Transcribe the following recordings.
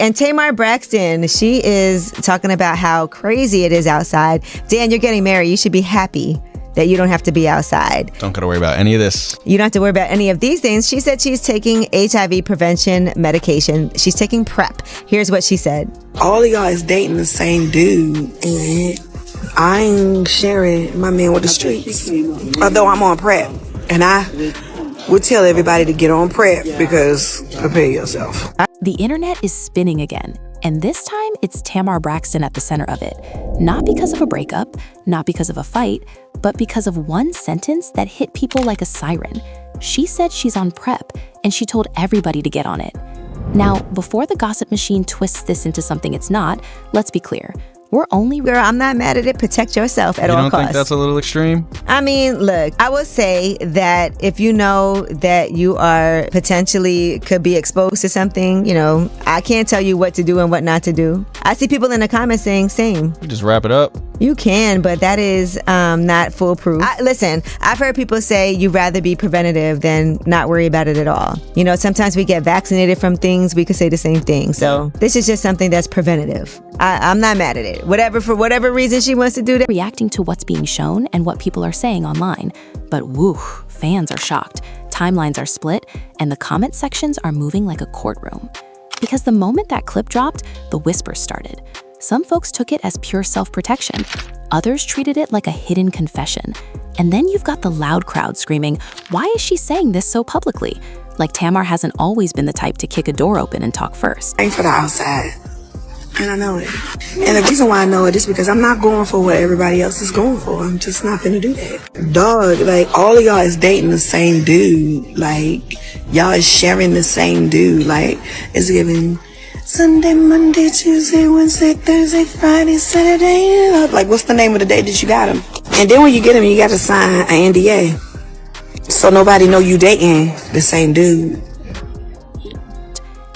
And Tamar Braxton, she is talking about how crazy it is outside. Dan, you're getting married. You should be happy that you don't have to be outside. Don't gotta worry about any of this. You don't have to worry about any of these things. She said she's taking HIV prevention medication. She's taking PrEP. Here's what she said. All of y'all is dating the same dude, and I ain't sharing my man with the streets. Although I'm on PrEP, and I would tell everybody to get on PrEP because prepare yourself. The internet is spinning again. And this time, it's Tamar Braxton at the center of it. Not because of a breakup, not because of a fight, but because of one sentence that hit people like a siren. She said she's on PrEP, and she told everybody to get on it. Now, before the gossip machine twists this into something it's not, let's be clear. We're only... Girl, I'm not mad at it. Protect yourself at all costs. You don't think that's a little extreme? I mean, look, I will say that if you know that you are potentially could be exposed to something, you know, I can't tell you what to do and what not to do. I see people in the comments saying same. You just wrap it up. You can, but that is not foolproof. Listen, I've heard people say you'd rather be preventative than not worry about it at all. You know, sometimes we get vaccinated from things. We could say the same thing. So this is just something that's preventative. I'm not mad at it. For whatever reason she wants to do that. Reacting to what's being shown and what people are saying online. But woo, fans are shocked. Timelines are split, and the comment sections are moving like a courtroom. Because the moment that clip dropped, the whispers started. Some folks took it as pure self-protection. Others treated it like a hidden confession. And then you've got the loud crowd screaming, why is she saying this so publicly? Like Tamar hasn't always been the type to kick a door open and talk first. I ain't for the outside. And I know it. And the reason why I know it is because I'm not going for what everybody else is going for. I'm just not gonna do that. Dog, like, all of y'all is dating the same dude. Like, y'all is sharing the same dude. Like, it's giving Sunday, Monday, Tuesday, Wednesday, Thursday, Friday, Saturday. Like, what's the name of the day that you got him? And then when you get him, you got to sign an NDA. So nobody know you dating the same dude.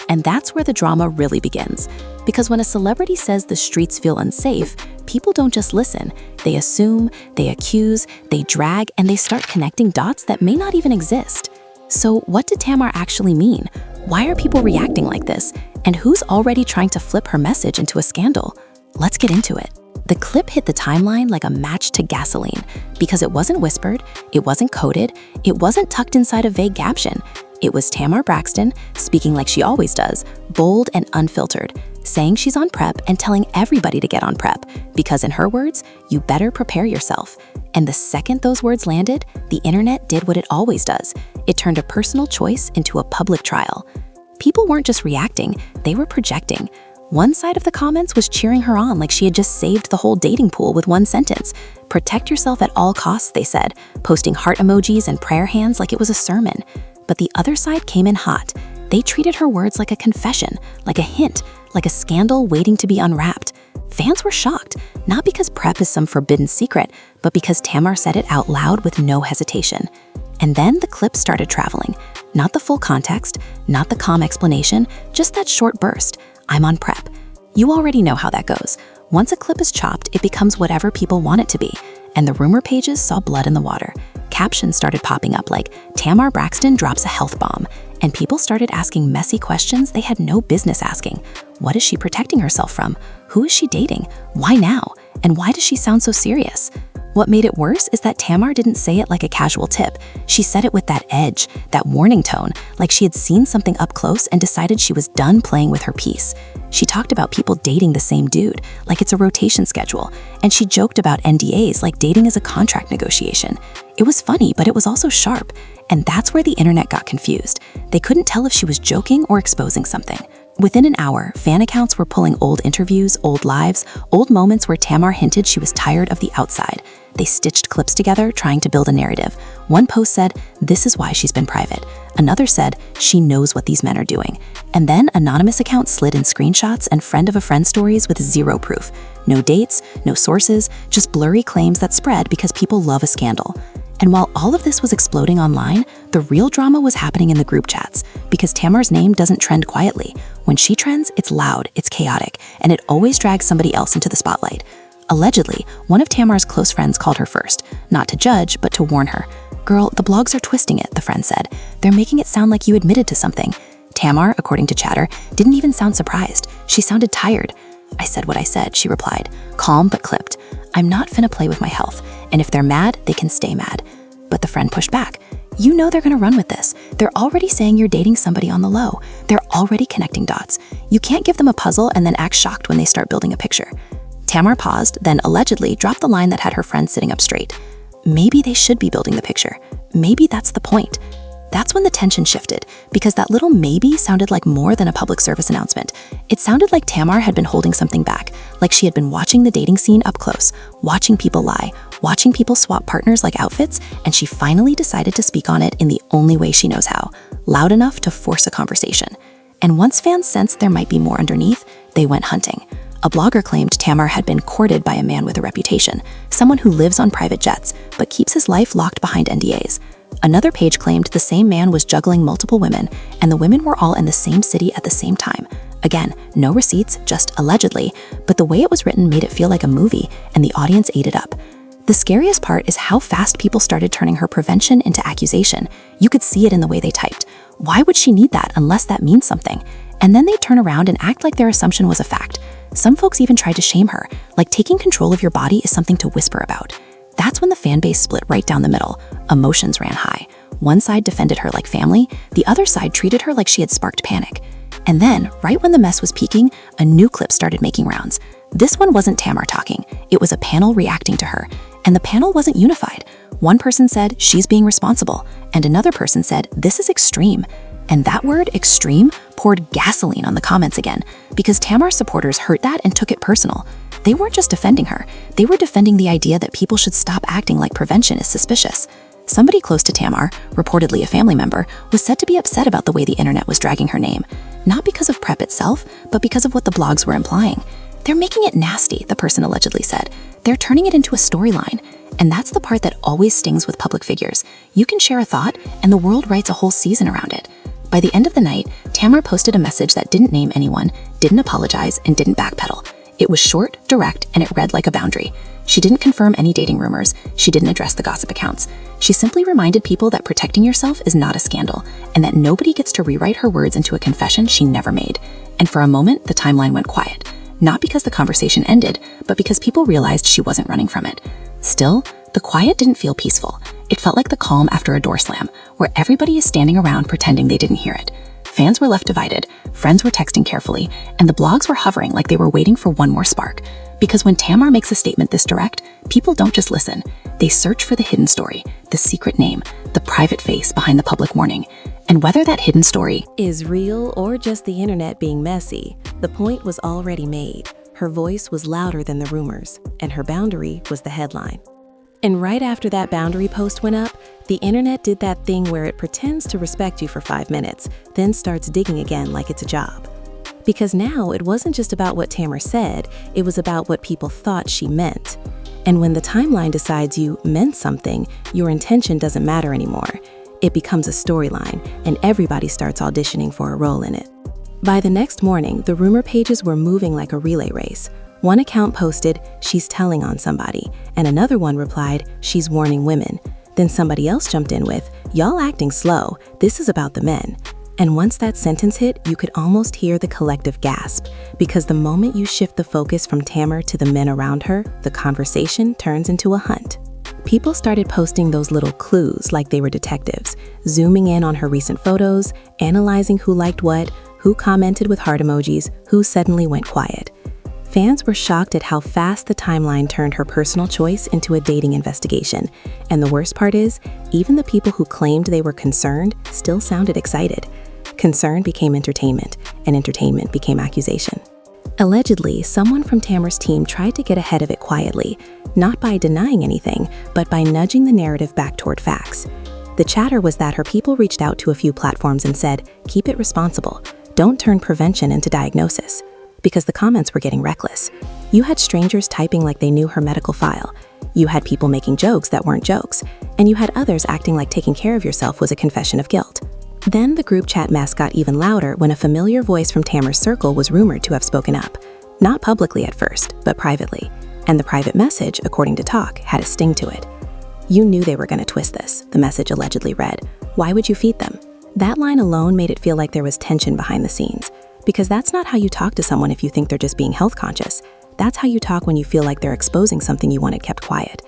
And that's where the drama really begins. Because when a celebrity says the streets feel unsafe, people don't just listen. They assume, they accuse, they drag, and they start connecting dots that may not even exist. So what did Tamar actually mean? Why are people reacting like this? And who's already trying to flip her message into a scandal? Let's get into it. The clip hit the timeline like a match to gasoline because it wasn't whispered, it wasn't coded, it wasn't tucked inside a vague caption. It was Tamar Braxton, speaking like she always does, bold and unfiltered, saying she's on PrEP and telling everybody to get on PrEP because, in her words, you better prepare yourself. And the second those words landed, the internet did what it always does. It turned a personal choice into a public trial. People weren't just reacting, they were projecting. One side of the comments was cheering her on like she had just saved the whole dating pool with one sentence. Protect yourself at all costs, they said, posting heart emojis and prayer hands like it was a sermon. But the other side came in hot. They treated her words like a confession, like a hint, like a scandal waiting to be unwrapped. Fans were shocked, not because PrEP is some forbidden secret, but because Tamar said it out loud with no hesitation. And then the clip started traveling. Not the full context, not the calm explanation, just that short burst. I'm on PrEP. You already know how that goes. Once a clip is chopped, it becomes whatever people want it to be. And the rumor pages saw blood in the water. Captions started popping up like, Tamar Braxton drops a health bomb. And people started asking messy questions they had no business asking. What is she protecting herself from? Who is she dating? Why now? And why does she sound so serious? What made it worse is that Tamar didn't say it like a casual tip. She said it with that edge, that warning tone, like she had seen something up close and decided she was done playing with her piece. She talked about people dating the same dude, like it's a rotation schedule, and she joked about NDAs like dating is a contract negotiation. It was funny, but it was also sharp, and that's where the internet got confused. They couldn't tell if she was joking or exposing something. Within an hour, fan accounts were pulling old interviews, old lives, old moments where Tamar hinted she was tired of the outside. They stitched clips together, trying to build a narrative. One post said, this is why she's been private. Another said, she knows what these men are doing. And then anonymous accounts slid in screenshots and friend of a friend stories with zero proof. No dates, no sources, just blurry claims that spread because people love a scandal. And while all of this was exploding online, the real drama was happening in the group chats because Tamar's name doesn't trend quietly. When she trends, it's loud, it's chaotic, and it always drags somebody else into the spotlight. Allegedly, one of Tamar's close friends called her first, not to judge, but to warn her. Girl, the blogs are twisting it, the friend said. They're making it sound like you admitted to something. Tamar, according to chatter, didn't even sound surprised. She sounded tired. "I said what I said," she replied, calm but clipped. "I'm not finna play with my health, and if they're mad, they can stay mad." But the friend pushed back. "You know they're gonna run with this. They're already saying you're dating somebody on the low. They're already connecting dots. You can't give them a puzzle and then act shocked when they start building a picture." Tamar paused, then allegedly dropped the line that had her friend sitting up straight. Maybe they should be building the picture. Maybe that's the point. That's when the tension shifted, because that little maybe sounded like more than a public service announcement. It sounded like Tamar had been holding something back, like she had been watching the dating scene up close, watching people lie, watching people swap partners like outfits, and she finally decided to speak on it in the only way she knows how, loud enough to force a conversation. And once fans sensed there might be more underneath, they went hunting. A blogger claimed Tamar had been courted by a man with a reputation, someone who lives on private jets, but keeps his life locked behind NDAs. Another page claimed the same man was juggling multiple women, and the women were all in the same city at the same time. Again, no receipts, just allegedly, but the way it was written made it feel like a movie, and the audience ate it up. The scariest part is how fast people started turning her prevention into accusation. You could see it in the way they typed. Why would she need that unless that means something? And then they turn around and act like their assumption was a fact. Some folks even tried to shame her, like taking control of your body is something to whisper about. That's when the fan base split right down the middle. Emotions ran high. One side defended her like family, the other side treated her like she had sparked panic. And then, right when the mess was peaking, a new clip started making rounds. This one wasn't Tamar talking, it was a panel reacting to her. And the panel wasn't unified. One person said, "She's being responsible," and another person said, "This is extreme." And that word, extreme, poured gasoline on the comments again, because Tamar's supporters heard that and took it personal. They weren't just defending her, they were defending the idea that people should stop acting like prevention is suspicious. Somebody close to Tamar, reportedly a family member, was said to be upset about the way the internet was dragging her name. Not because of PrEP itself, but because of what the blogs were implying. "They're making it nasty," the person allegedly said. "They're turning it into a storyline." And that's the part that always stings with public figures. You can share a thought, and the world writes a whole season around it. By the end of the night, Tamar posted a message that didn't name anyone, didn't apologize, and didn't backpedal. It was short, direct, and it read like a boundary. She didn't confirm any dating rumors. She didn't address the gossip accounts. She simply reminded people that protecting yourself is not a scandal, and that nobody gets to rewrite her words into a confession she never made. And for a moment, the timeline went quiet. Not because the conversation ended, but because people realized she wasn't running from it. Still, the quiet didn't feel peaceful. It felt like the calm after a door slam, where everybody is standing around pretending they didn't hear it. Fans were left divided, friends were texting carefully, and the blogs were hovering like they were waiting for one more spark. Because when Tamar makes a statement this direct, people don't just listen. They search for the hidden story, the secret name, the private face behind the public warning. And whether that hidden story is real or just the internet being messy, the point was already made. Her voice was louder than the rumors, and her boundary was the headline. And right after that boundary post went up, the internet did that thing where it pretends to respect you for 5 minutes, then starts digging again like it's a job. Because now it wasn't just about what Tamar said, it was about what people thought she meant. And when the timeline decides you meant something, your intention doesn't matter anymore. It becomes a storyline, and everybody starts auditioning for a role in it. By the next morning, the rumor pages were moving like a relay race. One account posted, "She's telling on somebody," and another one replied, "She's warning women." Then somebody else jumped in with, "Y'all acting slow, this is about the men." And once that sentence hit, you could almost hear the collective gasp, because the moment you shift the focus from Tamar to the men around her, the conversation turns into a hunt. People started posting those little clues like they were detectives, zooming in on her recent photos, analyzing who liked what, who commented with heart emojis, who suddenly went quiet. Fans were shocked at how fast the timeline turned her personal choice into a dating investigation. And the worst part is, even the people who claimed they were concerned still sounded excited. Concern became entertainment, and entertainment became accusation. Allegedly, someone from Tamar's team tried to get ahead of it quietly, not by denying anything, but by nudging the narrative back toward facts. The chatter was that her people reached out to a few platforms and said, "Keep it responsible. Don't turn prevention into diagnosis." Because the comments were getting reckless. You had strangers typing like they knew her medical file. You had people making jokes that weren't jokes. And you had others acting like taking care of yourself was a confession of guilt. Then the group chat mess got even louder when a familiar voice from Tamar's circle was rumored to have spoken up. Not publicly at first, but privately. And the private message, according to Talk, had a sting to it. "You knew they were going to twist this," the message allegedly read. "Why would you feed them? That line alone made it feel like there was tension behind the scenes, because that's not how you talk to someone if you think they're just being health conscious. That's how you talk when you feel like they're exposing something you wanted kept quiet.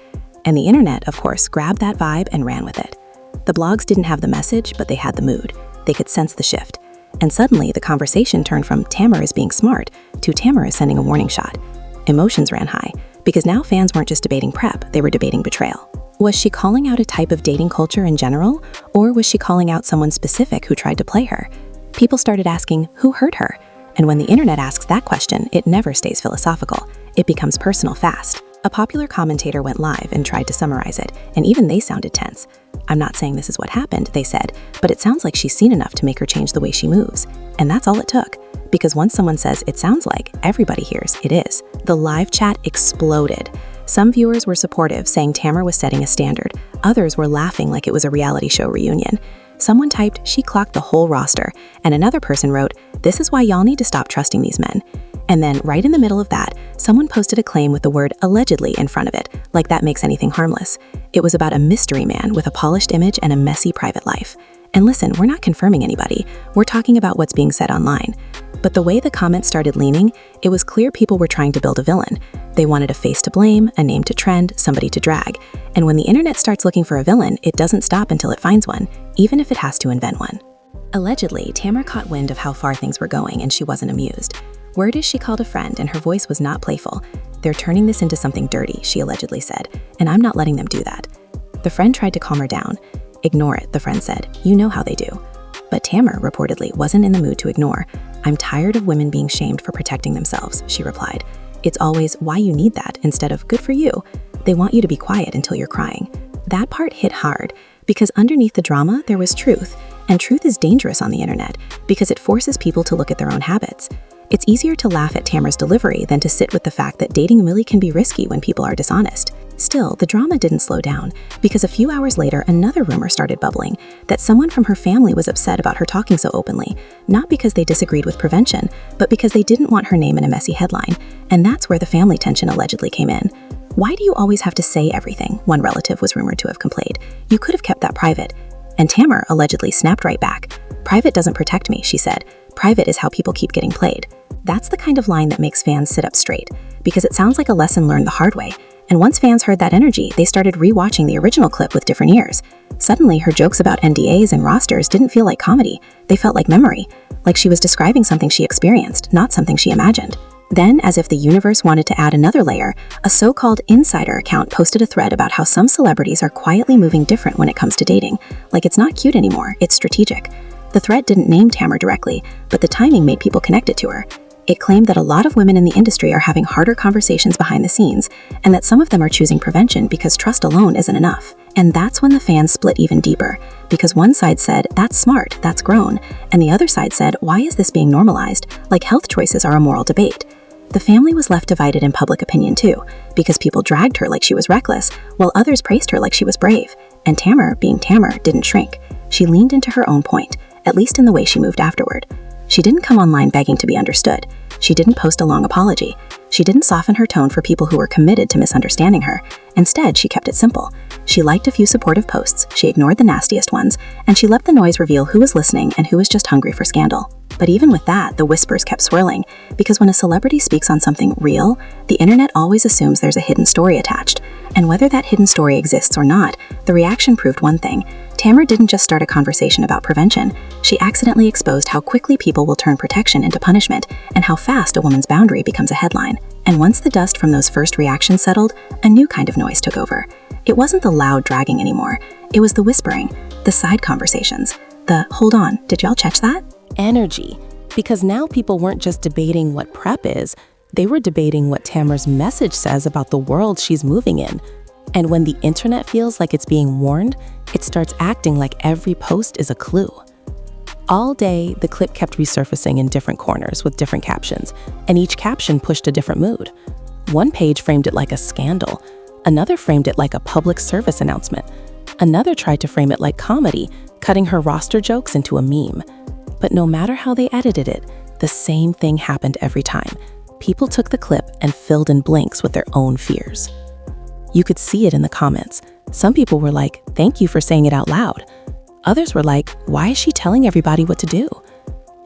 And the internet, of course, grabbed that vibe and ran with it. The blogs didn't have the message, but they had the mood. They could sense the shift. And suddenly, the conversation turned from Tamar is being smart to Tamar is sending a warning shot. Emotions ran high, because now fans weren't just debating PrEP, they were debating betrayal. Was she calling out a type of dating culture in general, or was she calling out someone specific who tried to play her? People started asking, who hurt her? And when the internet asks that question, it never stays philosophical. It becomes personal fast. A popular commentator went live and tried to summarize it, and even they sounded tense. I'm not saying this is what happened, they said, but it sounds like she's seen enough to make her change the way she moves. And that's all it took. Because once someone says it sounds like, everybody hears it is. The live chat exploded. Some viewers were supportive, saying Tamar was setting a standard. Others were laughing like it was a reality show reunion. Someone typed, she clocked the whole roster, and another person wrote, this is why y'all need to stop trusting these men. And then, right in the middle of that, someone posted a claim with the word allegedly in front of it, like that makes anything harmless. It was about a mystery man with a polished image and a messy private life. And listen, we're not confirming anybody, we're talking about what's being said online. But the way the comments started leaning, it was clear people were trying to build a villain. They wanted a face to blame, a name to trend, somebody to drag. And when the internet starts looking for a villain, it doesn't stop until it finds one, even if it has to invent one. Allegedly, Tamar caught wind of how far things were going and she wasn't amused. Word is she called a friend and her voice was not playful. They're turning this into something dirty, she allegedly said, and I'm not letting them do that. The friend tried to calm her down. Ignore it, the friend said. You know how they do. But Tamar, reportedly, wasn't in the mood to ignore. I'm tired of women being shamed for protecting themselves, she replied. It's always why you need that instead of good for you. They want you to be quiet until you're crying. That part hit hard because underneath the drama, there was truth. And truth is dangerous on the internet because it forces people to look at their own habits. It's easier to laugh at Tamar's delivery than to sit with the fact that dating really can be risky when people are dishonest. Still, the drama didn't slow down because a few hours later, another rumor started bubbling that someone from her family was upset about her talking so openly, not because they disagreed with prevention, but because they didn't want her name in a messy headline. And that's where the family tension allegedly came in. Why do you always have to say everything? One relative was rumored to have complained. You could have kept that private. And Tamar allegedly snapped right back. Private doesn't protect me, she said. Private is how people keep getting played. That's the kind of line that makes fans sit up straight, because it sounds like a lesson learned the hard way. And once fans heard that energy, they started rewatching the original clip with different ears. Suddenly, her jokes about NDAs and rosters didn't feel like comedy. They felt like memory, like she was describing something she experienced, not something she imagined. Then, as if the universe wanted to add another layer, a so-called insider account posted a thread about how some celebrities are quietly moving different when it comes to dating. Like it's not cute anymore, it's strategic. The thread didn't name Tamar directly, but the timing made people connect it to her. It claimed that a lot of women in the industry are having harder conversations behind the scenes, and that some of them are choosing prevention because trust alone isn't enough. And that's when the fans split even deeper, because one side said, that's smart, that's grown, and the other side said, why is this being normalized? Like health choices are a moral debate. The family was left divided in public opinion too, because people dragged her like she was reckless, while others praised her like she was brave. And Tamar, being Tamar, didn't shrink. She leaned into her own point, at least in the way she moved afterward. She didn't come online begging to be understood. She didn't post a long apology. She didn't soften her tone for people who were committed to misunderstanding her. Instead, she kept it simple. She liked a few supportive posts, she ignored the nastiest ones, and she let the noise reveal who was listening and who was just hungry for scandal. But even with that, the whispers kept swirling, because when a celebrity speaks on something real, the internet always assumes there's a hidden story attached. And whether that hidden story exists or not, the reaction proved one thing. Tamar didn't just start a conversation about prevention. She accidentally exposed how quickly people will turn protection into punishment and how fast a woman's boundary becomes a headline. And once the dust from those first reactions settled, a new kind of noise took over. It wasn't the loud dragging anymore. It was the whispering, the side conversations, the, hold on, did y'all catch that? Energy. Because now people weren't just debating what PrEP is, they were debating what Tamar's message says about the world she's moving in. And when the internet feels like it's being warned, it starts acting like every post is a clue. All day, the clip kept resurfacing in different corners with different captions, and each caption pushed a different mood. One page framed it like a scandal, another framed it like a public service announcement, another tried to frame it like comedy, cutting her roster jokes into a meme. But no matter how they edited it, the same thing happened every time. People took the clip and filled in blanks with their own fears. You could see it in the comments. Some people were like, thank you for saying it out loud. Others were like, why is she telling everybody what to do?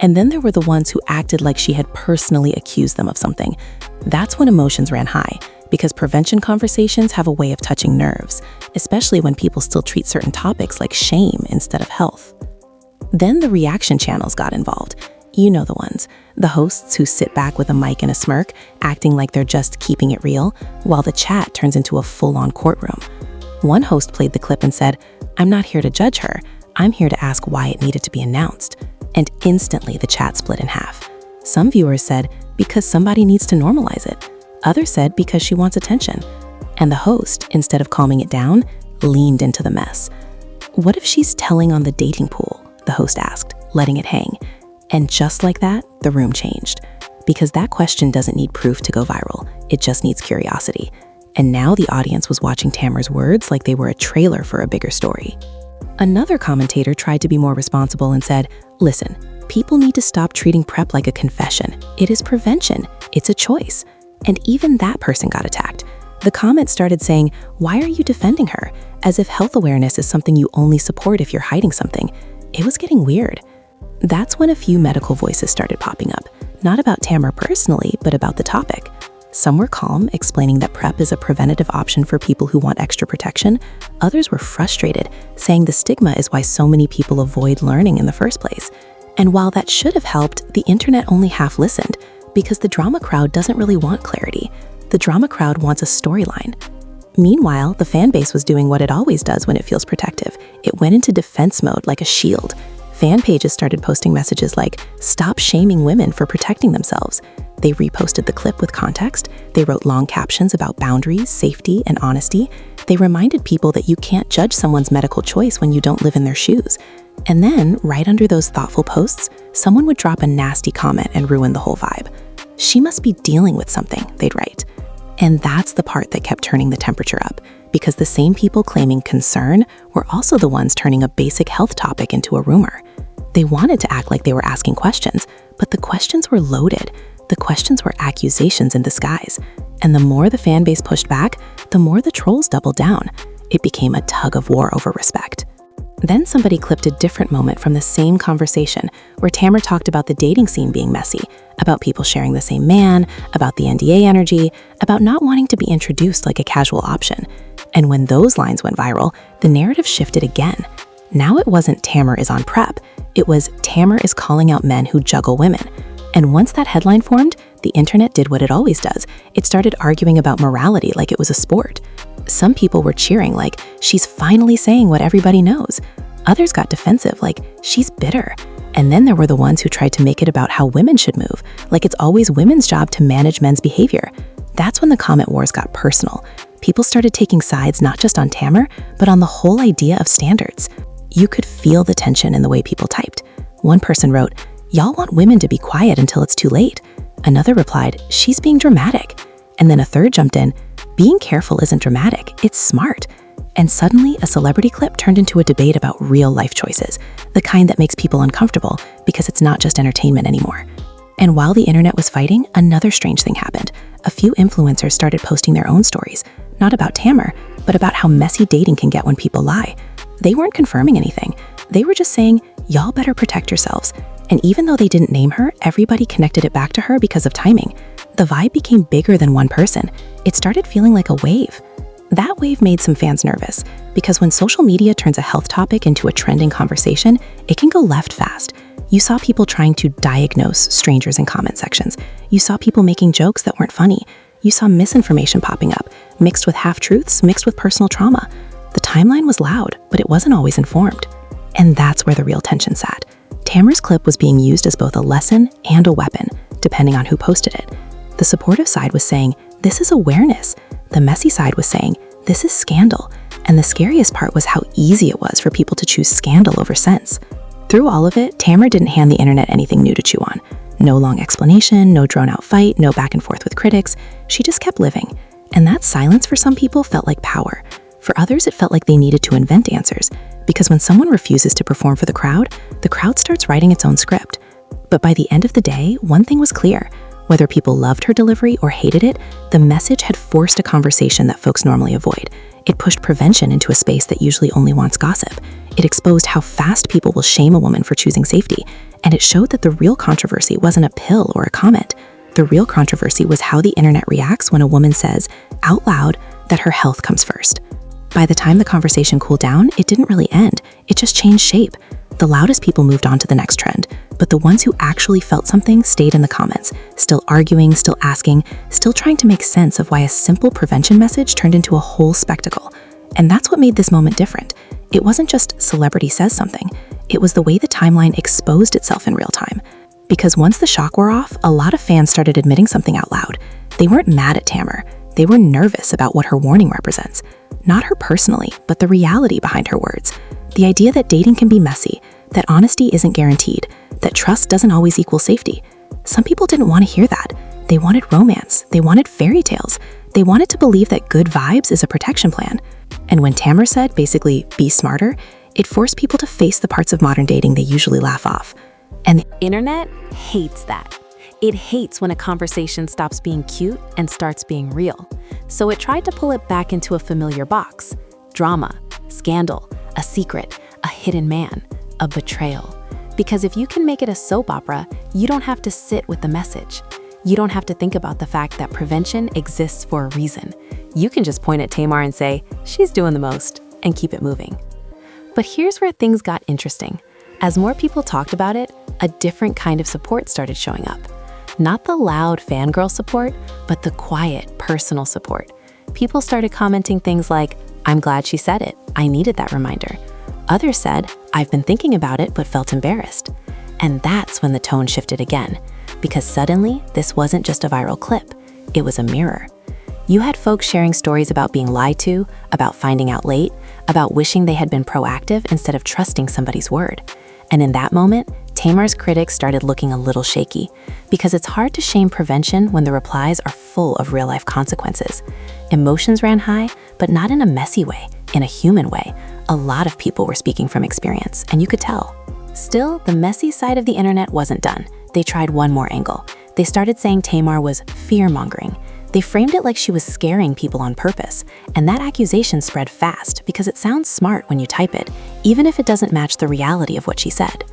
And then there were the ones who acted like she had personally accused them of something. That's when emotions ran high, because prevention conversations have a way of touching nerves, especially when people still treat certain topics like shame instead of health. Then the reaction channels got involved. You know the ones, the hosts who sit back with a mic and a smirk, acting like they're just keeping it real, while the chat turns into a full-on courtroom. One host played the clip and said, "I'm not here to judge her. I'm here to ask why it needed to be announced." And instantly the chat split in half. Some viewers said, because somebody needs to normalize it. Others said, because she wants attention. And the host, instead of calming it down, leaned into the mess. What if she's telling on the dating pool? The host asked, letting it hang. And just like that, the room changed. Because that question doesn't need proof to go viral. It just needs curiosity. And now the audience was watching Tamar's words like they were a trailer for a bigger story. Another commentator tried to be more responsible and said, listen, people need to stop treating PrEP like a confession. It is prevention. It's a choice. And even that person got attacked. The comments started saying, why are you defending her? As if health awareness is something you only support if you're hiding something. It was getting weird. That's when a few medical voices started popping up, not about Tamar personally, but about the topic. Some were calm, explaining that PrEP is a preventative option for people who want extra protection. Others were frustrated, saying the stigma is why so many people avoid learning in the first place. And while that should have helped, the internet only half listened, because the drama crowd doesn't really want clarity. The drama crowd wants a storyline. Meanwhile, the fan base was doing what it always does when it feels protective. It went into defense mode like a shield. Fan pages started posting messages like, stop shaming women for protecting themselves. They reposted the clip with context. They wrote long captions about boundaries, safety, and honesty. They reminded people that you can't judge someone's medical choice when you don't live in their shoes. And then, right under those thoughtful posts, someone would drop a nasty comment and ruin the whole vibe. She must be dealing with something, they'd write. And that's the part that kept turning the temperature up, because the same people claiming concern were also the ones turning a basic health topic into a rumor. They wanted to act like they were asking questions, but the questions were loaded. The questions were accusations in disguise. And the more the fan base pushed back, the more the trolls doubled down. It became a tug of war over respect. Then somebody clipped a different moment from the same conversation where Tamar talked about the dating scene being messy, about people sharing the same man, about the NDA energy, about not wanting to be introduced like a casual option. And when those lines went viral, the narrative shifted again. Now it wasn't Tamar is on PrEP, it was Tamar is calling out men who juggle women. And once that headline formed, the internet did what it always does. It started arguing about morality like it was a sport. Some people were cheering like, she's finally saying what everybody knows. Others got defensive like, she's bitter. And then there were the ones who tried to make it about how women should move, like it's always women's job to manage men's behavior. That's when the comment wars got personal. People started taking sides not just on Tamar, but on the whole idea of standards. You could feel the tension in the way people typed. One person wrote, y'all want women to be quiet until it's too late. Another replied, she's being dramatic. And then a third jumped in, being careful isn't dramatic, it's smart. And suddenly, a celebrity clip turned into a debate about real life choices, the kind that makes people uncomfortable because it's not just entertainment anymore. And while the internet was fighting, another strange thing happened. A few influencers started posting their own stories, not about Tamar, but about how messy dating can get when people lie. They weren't confirming anything. They were just saying, y'all better protect yourselves. And even though they didn't name her, everybody connected it back to her because of timing. The vibe became bigger than one person. It started feeling like a wave. That wave made some fans nervous, because when social media turns a health topic into a trending conversation, it can go left fast. You saw people trying to diagnose strangers in comment sections. You saw people making jokes that weren't funny. You saw misinformation popping up, mixed with half-truths, mixed with personal trauma. The timeline was loud, but it wasn't always informed. And that's where the real tension sat. Tamar's clip was being used as both a lesson and a weapon, depending on who posted it. The supportive side was saying, this is awareness. The messy side was saying, this is scandal. And the scariest part was how easy it was for people to choose scandal over sense. Through all of it, Tamar didn't hand the internet anything new to chew on. No long explanation, no drawn-out fight, no back and forth with critics. She just kept living. And that silence for some people felt like power. For others, it felt like they needed to invent answers. Because when someone refuses to perform for the crowd starts writing its own script. But by the end of the day, one thing was clear. Whether people loved her delivery or hated it, the message had forced a conversation that folks normally avoid. It pushed prevention into a space that usually only wants gossip. It exposed how fast people will shame a woman for choosing safety, and it showed that the real controversy wasn't a pill or a comment. The real controversy was how the internet reacts when a woman says, out loud, that her health comes first. By the time the conversation cooled down, it didn't really end. It just changed shape. The loudest people moved on to the next trend, but the ones who actually felt something stayed in the comments, still arguing, still asking, still trying to make sense of why a simple prevention message turned into a whole spectacle. And that's what made this moment different. It wasn't just celebrity says something. It was the way the timeline exposed itself in real time. Because once the shock wore off, a lot of fans started admitting something out loud. They weren't mad at Tamar. They were nervous about what her warning represents. Not her personally, but the reality behind her words. The idea that dating can be messy, that honesty isn't guaranteed, that trust doesn't always equal safety. Some people didn't want to hear that. They wanted romance. They wanted fairy tales. They wanted to believe that good vibes is a protection plan. And when Tamar said, basically, be smarter, it forced people to face the parts of modern dating they usually laugh off. And the Internet hates that. It hates when a conversation stops being cute and starts being real. So it tried to pull it back into a familiar box. Drama, scandal, a secret, a hidden man, a betrayal. Because if you can make it a soap opera, you don't have to sit with the message. You don't have to think about the fact that prevention exists for a reason. You can just point at Tamar and say, she's doing the most, and keep it moving. But here's where things got interesting. As more people talked about it, a different kind of support started showing up. Not the loud fangirl support, but the quiet, personal support. People started commenting things like, I'm glad she said it. I needed that reminder. Others said, I've been thinking about it but felt embarrassed. And that's when the tone shifted again, because suddenly this wasn't just a viral clip, it was a mirror. You had folks sharing stories about being lied to, about finding out late, about wishing they had been proactive instead of trusting somebody's word. And in that moment, Tamar's critics started looking a little shaky, because it's hard to shame prevention when the replies are full of real-life consequences. Emotions ran high, but not in a messy way, in a human way. A lot of people were speaking from experience, and you could tell. Still, the messy side of the internet wasn't done. They tried one more angle. They started saying Tamar was fear-mongering. They framed it like she was scaring people on purpose, and that accusation spread fast because it sounds smart when you type it, even if it doesn't match the reality of what she said.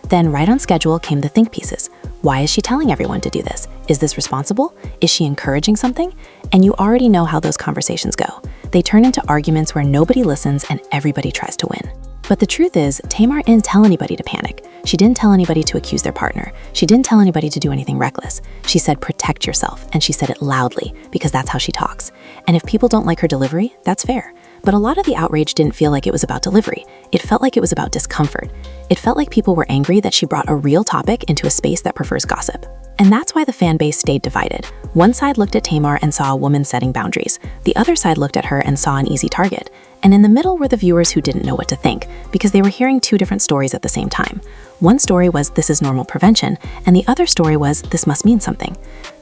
Then right on schedule came the think pieces. Why is she telling everyone to do this? Is this responsible? Is she encouraging something? And you already know how those conversations go. They turn into arguments where nobody listens and everybody tries to win. But the truth is, Tamar didn't tell anybody to panic. She didn't tell anybody to accuse their partner. She didn't tell anybody to do anything reckless. She said, protect yourself, and she said it loudly, because that's how she talks. And if people don't like her delivery, that's fair. But a lot of the outrage didn't feel like it was about delivery. It felt like it was about discomfort. It felt like people were angry that she brought a real topic into a space that prefers gossip. And that's why the fan base stayed divided. One side looked at Tamar and saw a woman setting boundaries. The other side looked at her and saw an easy target. And in the middle were the viewers who didn't know what to think, because they were hearing two different stories at the same time. One story was, this is normal prevention, and the other story was, this must mean something.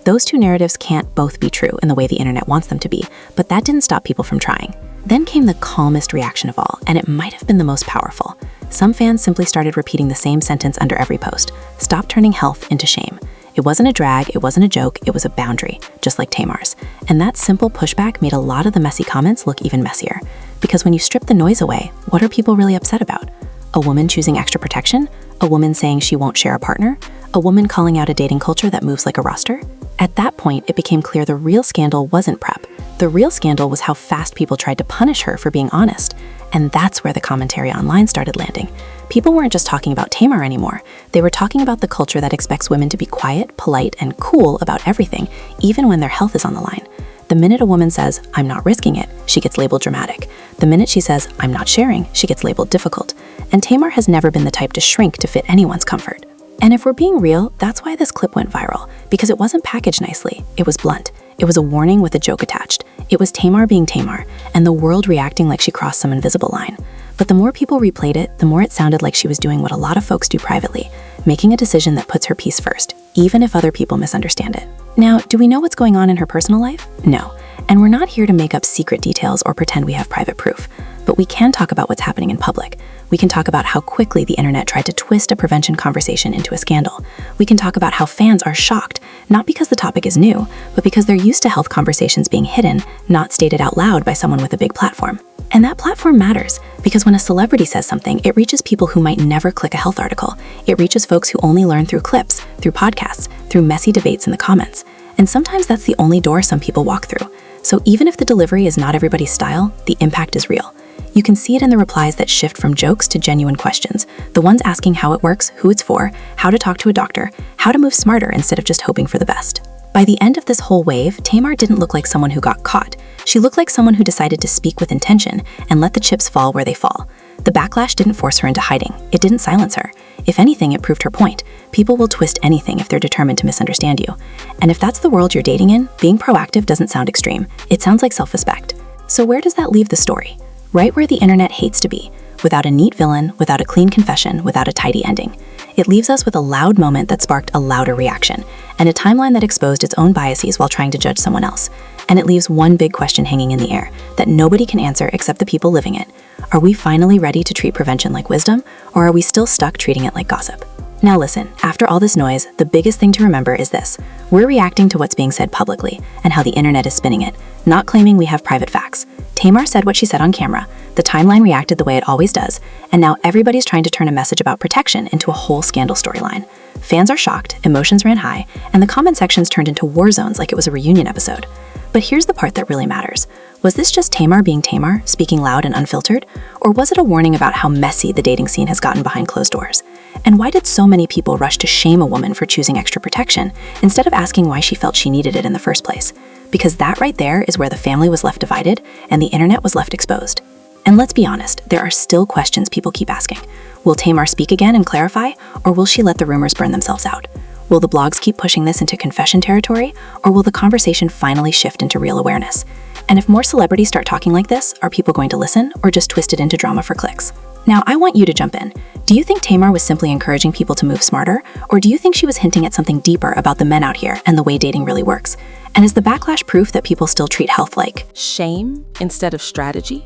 Those two narratives can't both be true in the way the internet wants them to be, but that didn't stop people from trying. Then came the calmest reaction of all, and it might have been the most powerful. Some fans simply started repeating the same sentence under every post: stop turning health into shame. It wasn't a drag, it wasn't a joke, it was a boundary, just like Tamar's. And that simple pushback made a lot of the messy comments look even messier. Because when you strip the noise away, what are people really upset about? A woman choosing extra protection? A woman saying she won't share a partner? A woman calling out a dating culture that moves like a roster? At that point, it became clear the real scandal wasn't PrEP. The real scandal was how fast people tried to punish her for being honest. And that's where the commentary online started landing. People weren't just talking about Tamar anymore. They were talking about the culture that expects women to be quiet, polite, and cool about everything, even when their health is on the line. The minute a woman says, I'm not risking it, she gets labeled dramatic. The minute she says, I'm not sharing, she gets labeled difficult. And Tamar has never been the type to shrink to fit anyone's comfort. And if we're being real, that's why this clip went viral, because it wasn't packaged nicely. It was blunt. It was a warning with a joke attached. It was Tamar being Tamar, and the world reacting like she crossed some invisible line. But the more people replayed it, the more it sounded like she was doing what a lot of folks do privately, making a decision that puts her peace first, even if other people misunderstand it. Now, do we know what's going on in her personal life? No. And we're not here to make up secret details or pretend we have private proof, but we can talk about what's happening in public. We can talk about how quickly the internet tried to twist a prevention conversation into a scandal. We can talk about how fans are shocked, not because the topic is new, but because they're used to health conversations being hidden, not stated out loud by someone with a big platform. And that platform matters, because when a celebrity says something, it reaches people who might never click a health article. It reaches folks who only learn through clips, through podcasts, through messy debates in the comments. And sometimes that's the only door some people walk through. So even if the delivery is not everybody's style, the impact is real. You can see it in the replies that shift from jokes to genuine questions, the ones asking how it works, who it's for, how to talk to a doctor, how to move smarter instead of just hoping for the best. By the end of this whole wave, Tamar didn't look like someone who got caught. She looked like someone who decided to speak with intention and let the chips fall where they fall. The backlash didn't force her into hiding. It didn't silence her. If anything, it proved her point. People will twist anything if they're determined to misunderstand you. And if that's the world you're dating in, being proactive doesn't sound extreme. It sounds like self-respect. So where does that leave the story? Right where the internet hates to be, without a neat villain, without a clean confession, without a tidy ending. It leaves us with a loud moment that sparked a louder reaction, and a timeline that exposed its own biases while trying to judge someone else. And it leaves one big question hanging in the air that nobody can answer except the people living it. Are we finally ready to treat prevention like wisdom, or are we still stuck treating it like gossip? Now listen, after all this noise, the biggest thing to remember is this. We're reacting to what's being said publicly and how the internet is spinning it, not claiming we have private facts. Tamar said what she said on camera, the timeline reacted the way it always does, and now everybody's trying to turn a message about protection into a whole scandal storyline. Fans are shocked, emotions ran high, and the comment sections turned into war zones like it was a reunion episode. But here's the part that really matters. Was this just Tamar being Tamar, speaking loud and unfiltered? Or was it a warning about how messy the dating scene has gotten behind closed doors? And why did so many people rush to shame a woman for choosing extra protection instead of asking why she felt she needed it in the first place? Because that right there is where the family was left divided and the internet was left exposed. And let's be honest, there are still questions people keep asking. Will Tamar speak again and clarify, or will she let the rumors burn themselves out? Will the blogs keep pushing this into confession territory, or will the conversation finally shift into real awareness? And if more celebrities start talking like this, are people going to listen or just twist it into drama for clicks? Now, I want you to jump in. Do you think Tamar was simply encouraging people to move smarter, or do you think she was hinting at something deeper about the men out here and the way dating really works? And is the backlash proof that people still treat health like shame instead of strategy?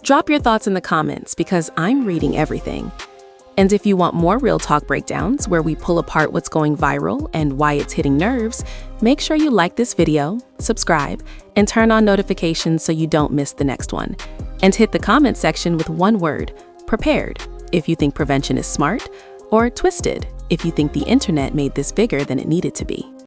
Drop your thoughts in the comments because I'm reading everything. And if you want more Real Talk breakdowns where we pull apart what's going viral and why it's hitting nerves, make sure you like this video, subscribe, and turn on notifications so you don't miss the next one. And hit the comment section with one word, prepared, if you think prevention is smart, or twisted, if you think the internet made this bigger than it needed to be.